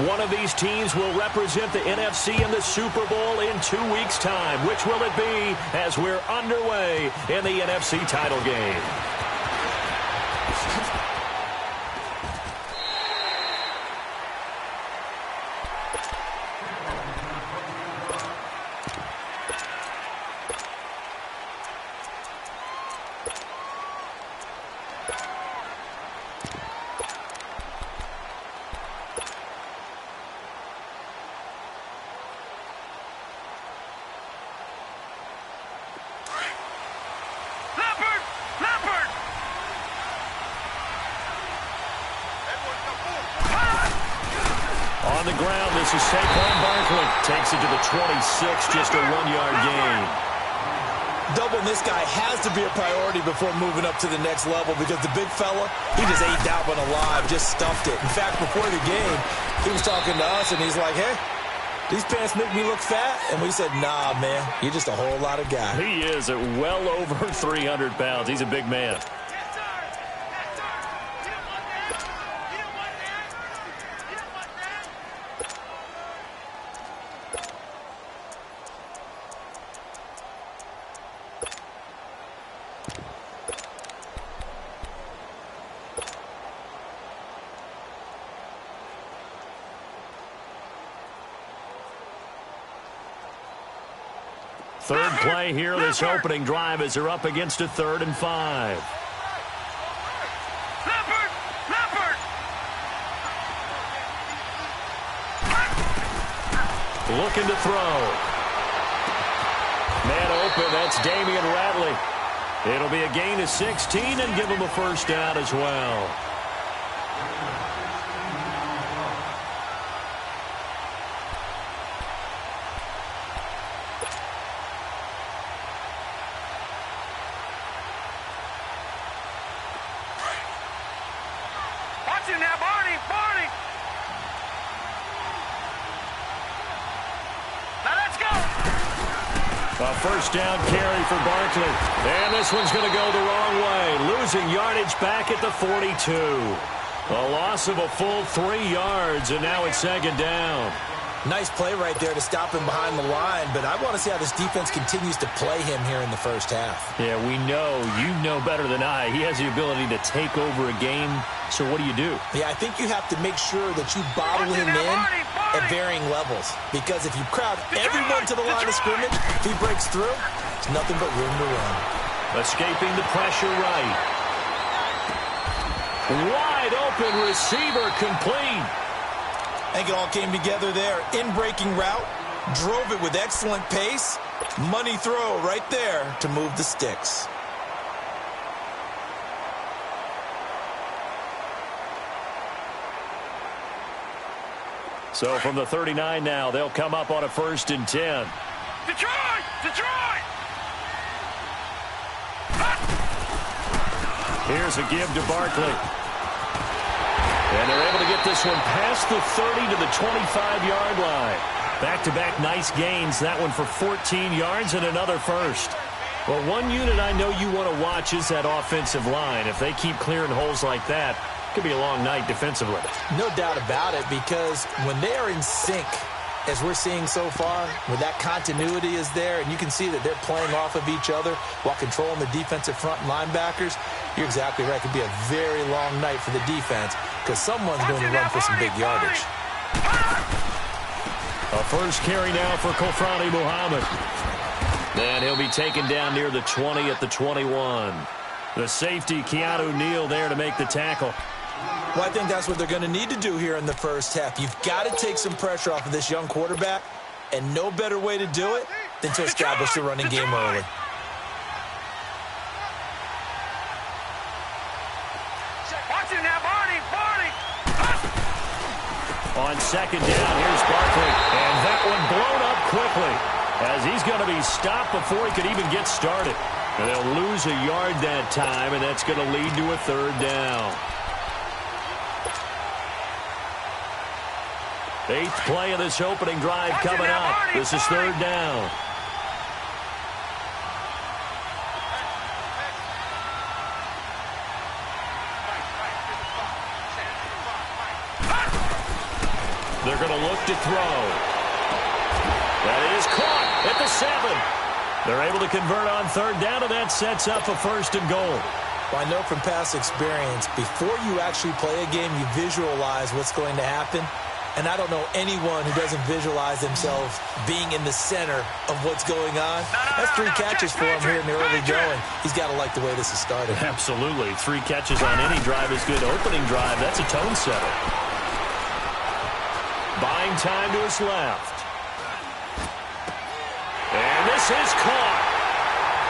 One of these teams will represent the NFC in the Super Bowl in 2 weeks' time. Which will it be as we're underway in the NFC title game? On the ground, this is Saquon Barkley. Takes it to the 26, just a 1-yard gain. Doubling this guy has to be a priority before moving up to the next level because the big fella, he just ate that one alive, just stuffed it. In fact, before the game, he was talking to us, and he's like, hey, these pants make me look fat? And we said, nah, man, you're just a whole lot of guy. He is at well over 300 pounds. He's a big man. Third play here, this opening drive as they're up against a 3rd and 5. Looking to throw. Man open, that's Damian Ratley. It'll be a gain of 16 and give him a first down as well. A first down carry for Barkley. And this one's going to go the wrong way. Losing yardage back at the 42. A loss of a full 3 yards, and now it's 2nd down. Nice play right there to stop him behind the line, but I want to see how this defense continues to play him here in the first half. Yeah, we know. You know better than I. He has the ability to take over a game. So what do you do? Yeah, I think you have to make sure that you bottle him in at varying levels. Because if you crowd everyone to the line of scrimmage, if he breaks through, there's nothing but room to run. Escaping the pressure right. Wide open receiver complete. I think it all came together there. In-breaking route, drove it with excellent pace. Money throw right there to move the sticks. So from the 39 now, they'll come up on a 1st and 10. Detroit! Detroit! Here's a give to Barkley. And they're able to get this one past the 30 to the 25-yard line. Back-to-back nice gains. That one for 14 yards and another first. Well, one unit I know you want to watch is that offensive line. If they keep clearing holes like that, it could be a long night defensively. No doubt about it, because when they are in sync, as we're seeing so far, where that continuity is there, and you can see that they're playing off of each other while controlling the defensive front linebackers, you're exactly right. It could be a very long night for the defense because someone's going to run for some big yardage. A first carry now for Kofrani Muhammad. And he'll be taken down near the 20 at the 21. The safety, Keanu Neal, there to make the tackle. Well, I think that's what they're going to need to do here in the first half. You've got to take some pressure off of this young quarterback, and no better way to do it than to establish the running game early. On 2nd down, here's Barkley. And that one blown up quickly as he's going to be stopped before he could even get started. And they'll lose a yard that time, and that's going to lead to a 3rd down. 8th play of this opening drive coming up. This is 3rd down. They're going to look to throw. That is caught at the 7. They're able to convert on third down, and that sets up a 1st and goal. Well, I know from past experience, before you actually play a game, you visualize what's going to happen. And I don't know anyone who doesn't visualize themselves being in the center of what's going on. That's 3 catches for him here in the early going. He's got to like the way this has started. Absolutely. 3 catches on any drive is good. Opening drive, that's a tone setter. Buying time to his left. And this is caught.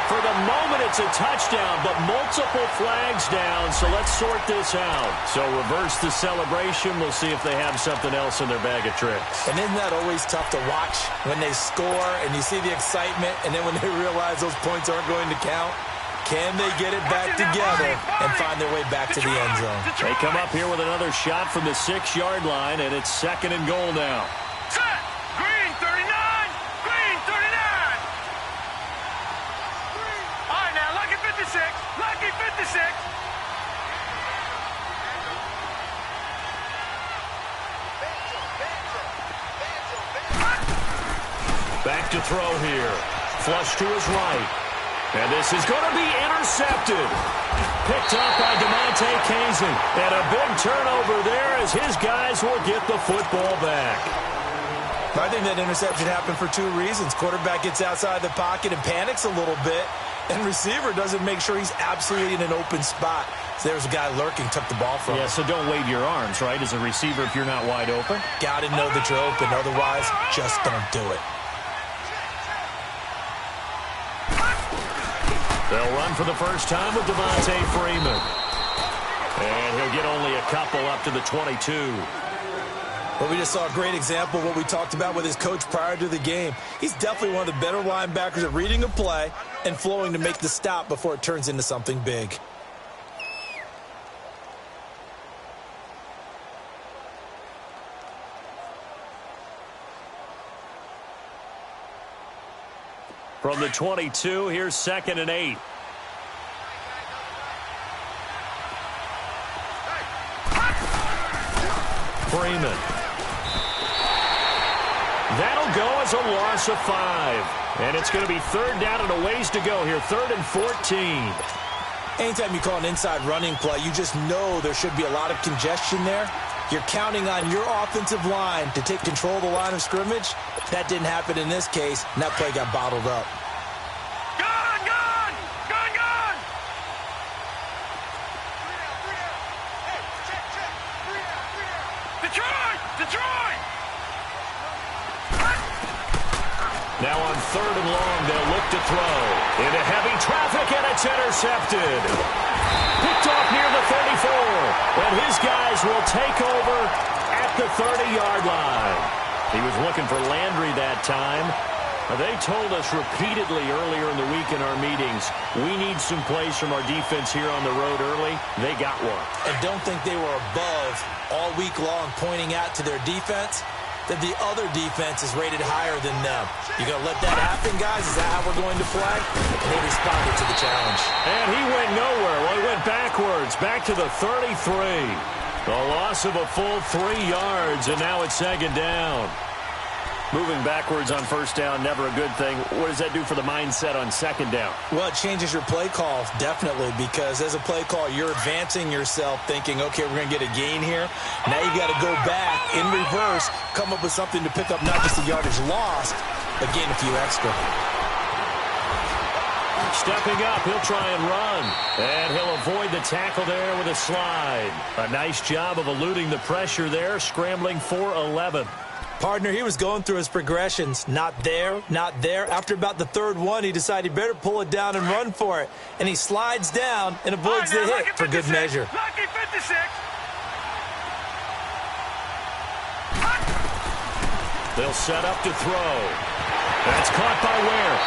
For the moment, it's a touchdown, but multiple flags down, so let's sort this out. So reverse the celebration. We'll see if they have something else in their bag of tricks. And isn't that always tough to watch when they score and you see the excitement, and then when they realize those points aren't going to count? Can they get it back together and find their way back to the end zone? They come up here with another shot from the 6-yard line, and it's 2nd and goal now. Set. Green 39. Green 39. All right, now, Lucky 56. Lucky 56. Back to throw here. Flush to his right. And this is going to be intercepted. Picked up by DeMonte Casey. And a big turnover there as his guys will get the football back. I think that interception happened for 2 reasons. Quarterback gets outside the pocket and panics a little bit. And receiver doesn't make sure he's absolutely in an open spot. So there's a guy lurking, took the ball from him. Yeah, so don't wave your arms, right, as a receiver if you're not wide open. Got to know that you're open. Otherwise, just don't do it. They'll run for the first time with Devontae Freeman. And he'll get only a couple up to the 22. But we just saw a great example of what we talked about with his coach prior to the game. He's definitely one of the better linebackers at reading a play and flowing to make the stop before it turns into something big. From the 22, here's 2nd and 8. Freeman. That'll go as a loss of 5. And it's going to be 3rd down and a ways to go here. 3rd and 14. Anytime you call an inside running play, you just know there should be a lot of congestion there. You're counting on your offensive line to take control of the line of scrimmage. That didn't happen in this case, and that play got bottled up. Gun! Gun! Gun! Gun! Detroit! Detroit! Now on 3rd and long, they'll look to throw. Into heavy traffic, and it's intercepted. Picked off near the 34. And his guys will take over at the 30-yard line. He was looking for Landry that time. They told us repeatedly earlier in the week in our meetings, we need some plays from our defense here on the road early. They got one. And don't think they were above all week long pointing out to their defense that the other defense is rated higher than them. You going to let that happen, guys? Is that how we're going to play? And they responded to the challenge. And he went nowhere. Well, he went backwards, back to the 33. The loss of a full 3 yards, and now it's 2nd down. Moving backwards on 1st down, never a good thing. What does that do for the mindset on 2nd down? Well, it changes your play call, definitely, because as a play call, you're advancing yourself thinking, okay, we're going to get a gain here. Now you got to go back in reverse, come up with something to pick up not just the yardage lost, but gain a few extra. Stepping up, he'll try and run. And he'll avoid the tackle there with a slide. A nice job of eluding the pressure there, scrambling for 11. Partner, he was going through his progressions. Not there, not there. After about the 3rd one, he decided he better pull it down and run for it. And he slides down and avoids the hit for good measure. Lucky 56. They'll set up to throw. That's caught by Ware.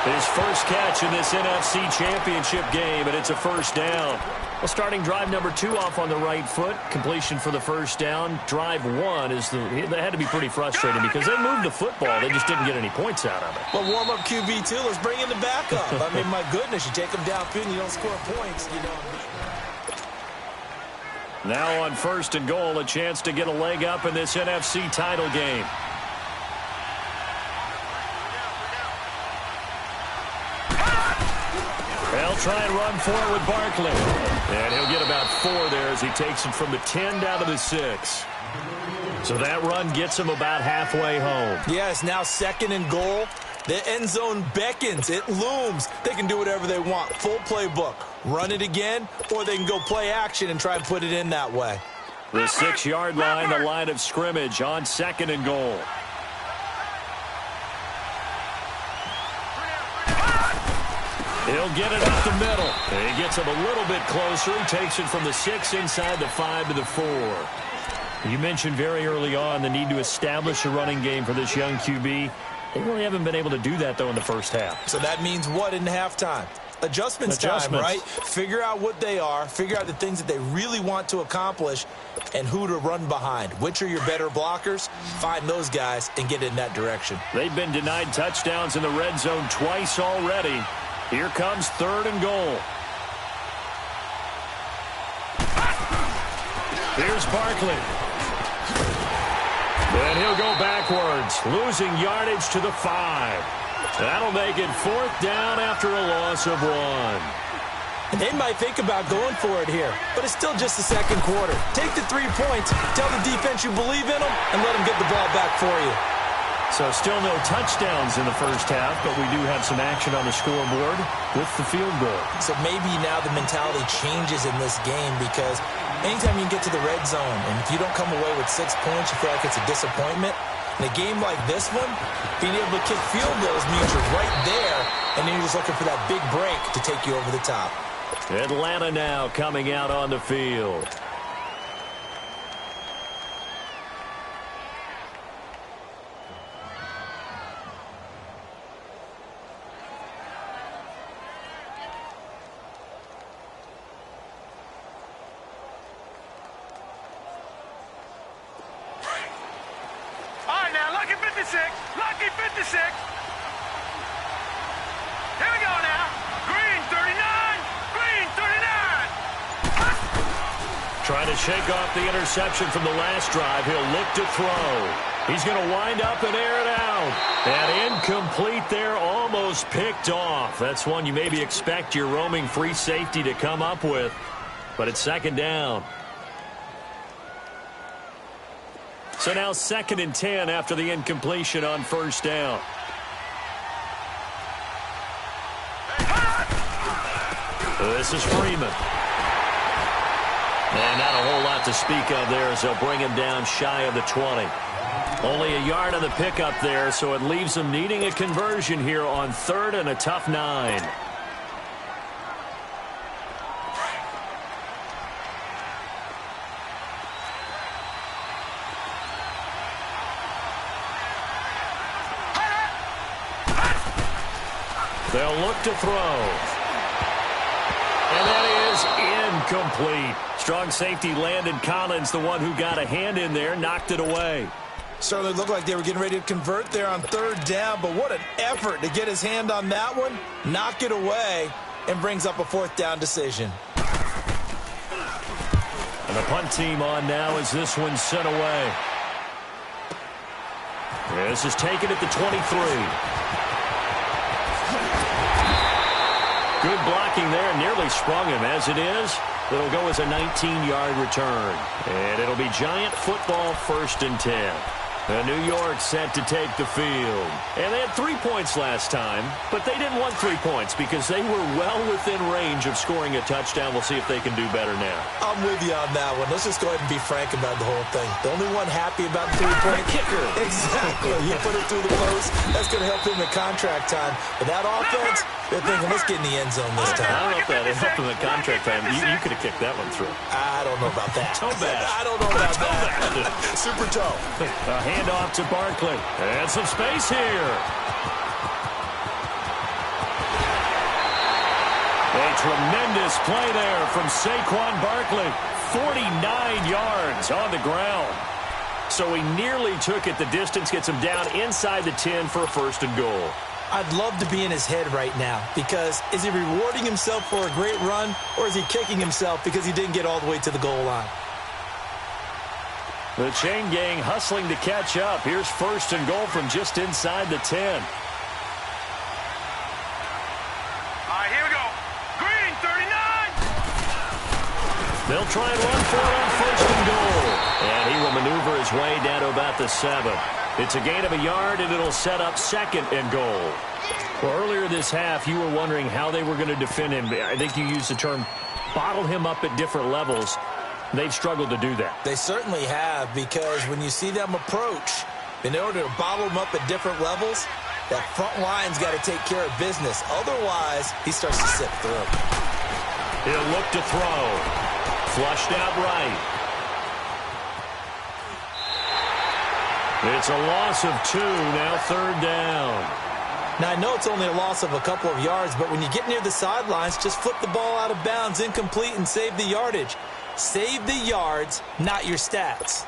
His first catch in this NFC Championship game, and it's a 1st down. Well, starting drive number 2 off on the right foot. Completion for the 1st down. Drive 1 is they had to be pretty frustrating because they moved the football. They just didn't get any points out of it. Well, warm up QB2. Let's bring in the backup. I mean, my goodness, you take them downfield and you don't score points. You know. Now on 1st and goal, a chance to get a leg up in this NFC title game. They'll try and run for it with Barkley. And he'll get about 4 there as he takes it from the 10 down to the 6. So that run gets him about halfway home. Yeah, it's now 2nd and goal. The end zone beckons. It looms. They can do whatever they want. Full playbook. Run it again, or they can go play action and try and put it in that way. The 6-yard line, the line of scrimmage on 2nd and goal. He'll get it up the middle. He gets him a little bit closer. He takes it from the 6 inside the 5 to the 4. You mentioned very early on the need to establish a running game for this young QB. They really haven't been able to do that, though, in the first half. So that means what in halftime? Adjustments time, right? Figure out what they are, figure out the things that they really want to accomplish, and who to run behind. Which are your better blockers? Find those guys and get in that direction. They've been denied touchdowns in the red zone twice already. Here comes 3rd and goal. Here's Barkley. And he'll go backwards, losing yardage to the 5. That'll make it 4th down after a loss of 1. And they might think about going for it here, but it's still just the 2nd quarter. Take the 3 points, tell the defense you believe in them, and let them get the ball back for you. So still no touchdowns in the first half, but we do have some action on the scoreboard with the field goal. So maybe now the mentality changes in this game because anytime you get to the red zone, and if you don't come away with 6 points, you feel like it's a disappointment. In a game like this one, being able to kick field goals means you're right there, and then you're just looking for that big break to take you over the top. Atlanta now coming out on the field. Lucky 56. Here we go now. Green 39. Green 39. Trying to shake off the interception from the last drive. He'll look to throw. He's going to wind up and air it out. And incomplete there, almost picked off. That's one you maybe expect your roaming free safety to come up with. But it's 2nd down. So now 2nd and 10 after the incompletion on 1st down. This is Freeman. And not a whole lot to speak of there as they'll bring him down shy of the 20. Only a yard on the pickup there, so it leaves them needing a conversion here on 3rd and a tough 9. They'll look to throw. And that is incomplete. Strong safety Landon Collins, the one who got a hand in there, knocked it away. Certainly looked like they were getting ready to convert there on 3rd down, but what an effort to get his hand on that one, knock it away, and brings up a 4th down decision. And the punt team on now as this one's sent away. This is taken at the 23. Good blocking there, nearly sprung him. As it is, it'll go as a 19-yard return. And it'll be Giant football 1st and 10. New York set to take the field. And they had 3 points last time, but they didn't want 3 points because they were well within range of scoring a touchdown. We'll see if they can do better now. I'm with you on that one. Let's just go ahead and be frank about the whole thing. The only one happy about the 3-point kicker. Exactly. You put it through the post. That's going to help him in contract time. But that offense, they're thinking, let's get in the end zone this time. I don't know if that helped him in contract time. You could have kicked that one through. I don't know about that. Toe bash. I don't know about that. Super toe. A handoff to Barkley. And some space here. A tremendous play there from Saquon Barkley. 49 yards on the ground. So he nearly took it the distance, gets him down inside the 10 for a 1st and goal. I'd love to be in his head right now because is he rewarding himself for a great run or is he kicking himself because he didn't get all the way to the goal line? The chain gang hustling to catch up. Here's first and goal from just inside the 10. All right, here we go. Green, 39. They'll try and run for it on first and goal. And he will maneuver his way down to about the 7. It's a gain of a yard, and it'll set up second and goal. Well, earlier this half, you were wondering how they were going to defend him. I think you used the term bottle him up at different levels. They've struggled to do that. They certainly have, because when you see them approach, in order to bottle them up at different levels, that front line's got to take care of business. Otherwise, he starts to slip through. He'll look to throw. Flushed out right. It's a loss of 2, now third down. Now, I know it's only a loss of a couple of yards, but when you get near the sidelines, just flip the ball out of bounds, incomplete, and save the yardage. Save the yards, not your stats.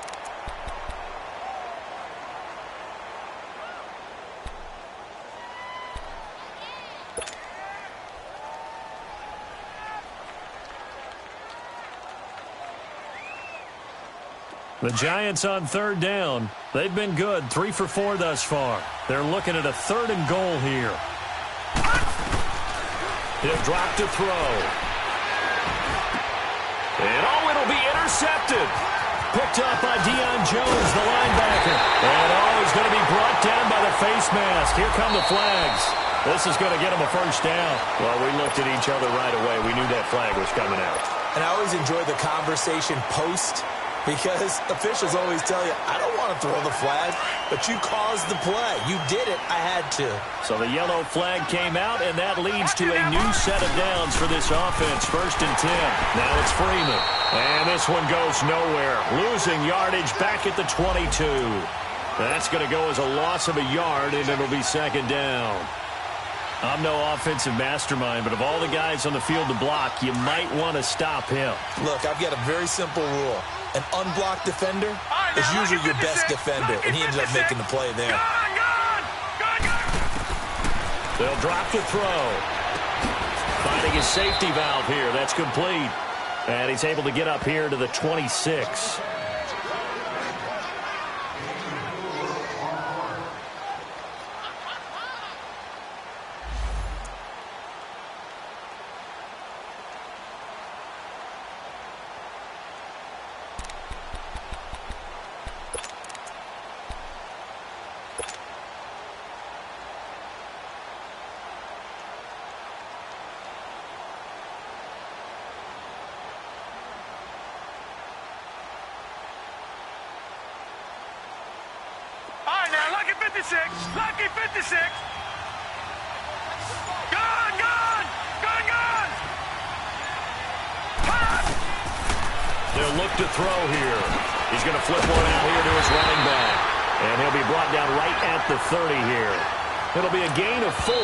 The Giants on third down. They've been good, 3 for 4 thus far. They're looking at a third and goal here. He'll drop to throw. And it'll be intercepted. Picked up by Deion Jones, the linebacker. And he's going to be brought down by the face mask. Here come the flags. This is going to get him a first down. Well, we looked at each other right away. We knew that flag was coming out. And I always enjoy the conversation post, because officials always tell you, I don't want to throw the flag, but you caused the play. You did it. I had to. So the yellow flag came out, and that leads to a new set of downs for this offense. First and 10. Now it's Freeman. And this one goes nowhere. Losing yardage back at the 22. That's going to go as a loss of a yard, and it'll be second down. I'm no offensive mastermind, but of all the guys on the field to block, you might want to stop him. Look, I've got a very simple rule. An unblocked defender is usually your best defender, and he ended up making the play there. They'll drop to throw. Finding his safety valve here. That's complete. And he's able to get up here to the 26. Lucky 56. Gone. They'll look to throw here. He's going to flip one out here to his running back. And he'll be brought down right at the 30 here. It'll be a gain of 4.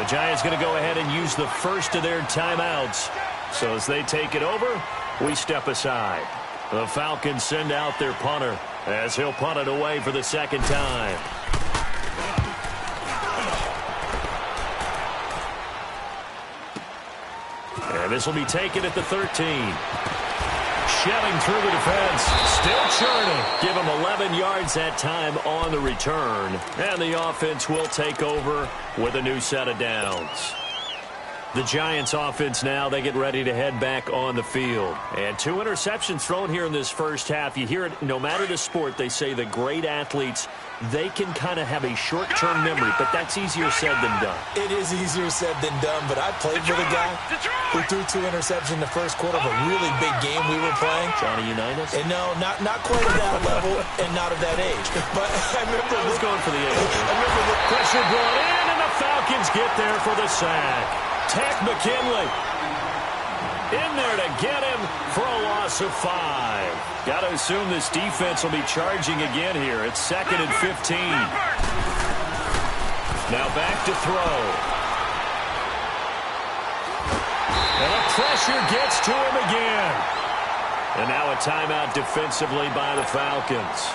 The Giants going to go ahead and use the first of their timeouts. So as they take it over, we step aside. The Falcons send out their punter as he'll punt it away for the second time. And this will be taken at the 13. Shelling through the defense. Still churning. Give him 11 yards that time on the return. And the offense will take over with a new set of downs. The Giants offense now, they get ready to head back on the field. And 2 interceptions thrown here in this first half. You hear it, no matter the sport, they say the great athletes, they can kind of have a short-term memory, but that's easier said than done. It is easier said than done, but I played for the guy who threw 2 interceptions in the first quarter of a really big game we were playing. Johnny Unitas? And no, not quite at that level and not at that age. But I remember I was going for the age. I remember the pressure brought in, and the Falcons get there for the sack. Tech McKinley in there to get him for a loss of 5. Got to assume this defense will be charging again here. It's 2nd and 15. Now back to throw. And the pressure gets to him again. And now a timeout defensively by the Falcons,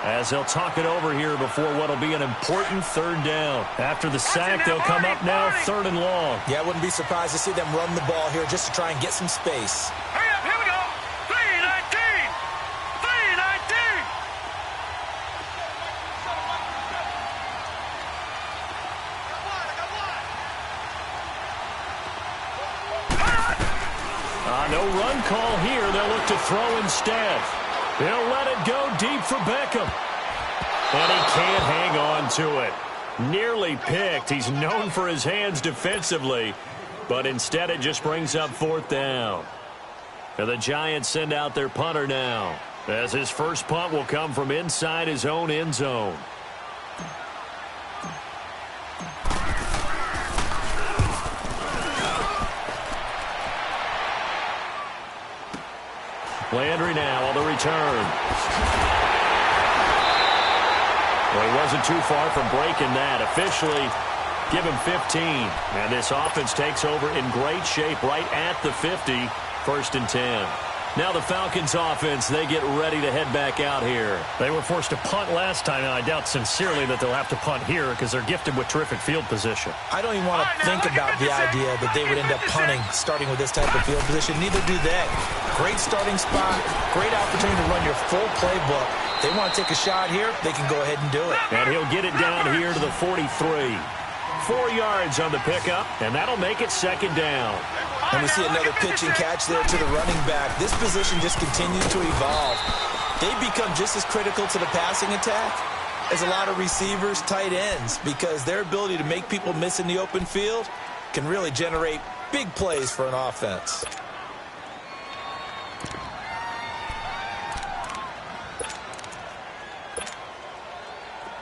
as they'll talk it over here before what will be an important third down. After the sack, they'll come up now 3rd and long. Yeah, I wouldn't be surprised to see them run the ball here just to try and get some space. Hurry up, here we go. 3:19. call here. They'll look to throw instead. They'll let it go deep for Beckham. And he can't hang on to it. Nearly picked. He's known for his hands defensively, but instead it just brings up 4th down. And the Giants send out their punter now, as his first punt will come from inside his own end zone. Landry now on the return. Well, he wasn't too far from breaking that. Officially, give him 15. And this offense takes over in great shape right at the 50. 1st and 10. Now the Falcons offense, they get ready to head back out here. They were forced to punt last time, and I doubt sincerely that they'll have to punt here because they're gifted with terrific field position. I don't even want to think about the idea that they would end up punting starting with this type of field position. Neither do they. Great starting spot, great opportunity to run your full playbook. They want to take a shot here, they can go ahead and do it. And he'll get it down here to the 43. 4 yards on the pickup, and that'll make it 2nd down. And we see another pitch and catch there to the running back. This position just continues to evolve. They become just as critical to the passing attack as a lot of receivers, tight ends, because their ability to make people miss in the open field can really generate big plays for an offense.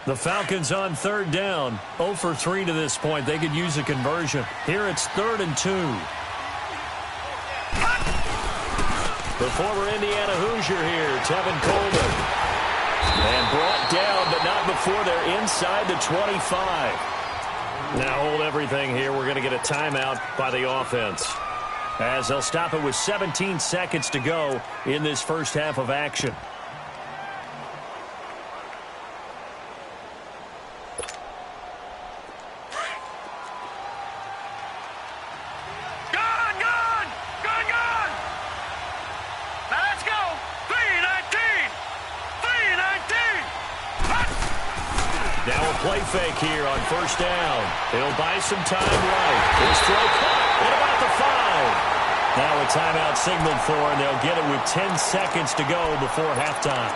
The Falcons on 3rd down. 0 for 3 to this point. They could use a conversion. Here it's 3rd and 2. The former Indiana Hoosier here, Tevin Coleman. And brought down, but not before they're inside the 25. Now hold everything here. We're going to get a timeout by the offense, as they'll stop it with 17 seconds to go in this first half of action. Play fake here on 1st down. He'll buy some time right. His throw caught at about the 5. Now a timeout signaled for, and they'll get it with 10 seconds to go before halftime.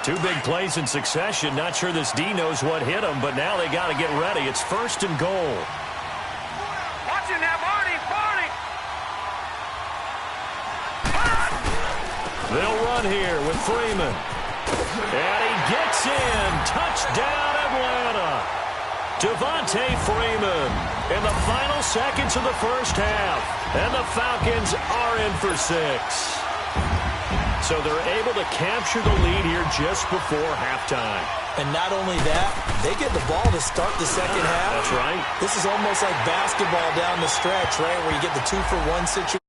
2 big plays in succession. Not sure this D knows what hit him, but now they got to get ready. It's 1st and goal. Watching that, Barney. They'll run here with Freeman. And he gets in. Touchdown, Atlanta. Devontae Freeman in the final seconds of the first half. And the Falcons are in for 6. So they're able to capture the lead here just before halftime. And not only that, they get the ball to start the second half. That's right. This is almost like basketball down the stretch, right, where you get the 2-for-1 situation.